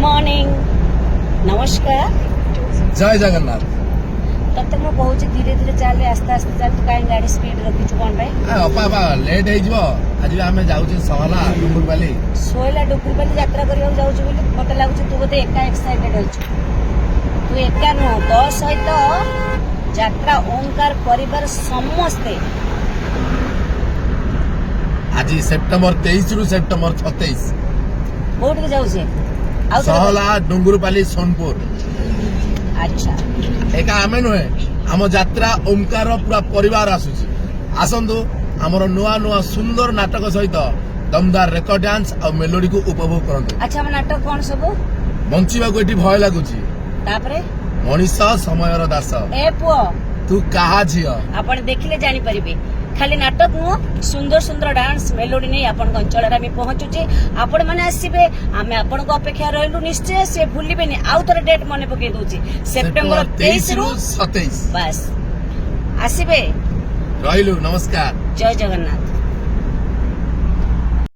Morning नमस्कार जय जगन्नाथ। तब तक कहूँ धीरे धीरे चल आस्ते आस्ते चल तू कहीं गाड़ी स्पीड रखीचु कौन अपा लेट हो आज आम जाऊे सहला डुंगरपाली सोहला डुगुरपाली यात्रा करने जाऊँ बोली मत लगुच तू बोधे एका एक्साइटेड अच्छु तू एका नुह तो सहित यात्रा ओंकार परिवार समस्ते आज सेप्टेम्बर 23 रु सेप्टेम्बर 36 कौट जाऊे सहला डुंगरपाली सोनपुर। अच्छा एका आमे नुहे आम यात्रा ओंकार पूरा परिवार आसुची आसंतु आमर नुआ नुआ सुंदर नाटक सहित दमदार रेकर्ड डांस और मेलोडी को उपभोग करंतु। अच्छा नाटक कौन सब बंचिबा को एठी भय लागुची तापरे मनीष समयर दास ए पुओ तू कहा झियो आपण देखिले जानी परिबे खाली नाटक नुह सुंदर सुंदर डांस मेलोडी नहीं आपण अंचल आम पहुंचुचे आपण मैंने आसबे आम आपण अपेक्षा रही निश्चय से भूलिबे आउ थोड़े डेट मन पकई दउची सेप्टेम्बर 23 रु 27 बस आसबे रहिलु। नमस्कार। जय जगन्नाथ।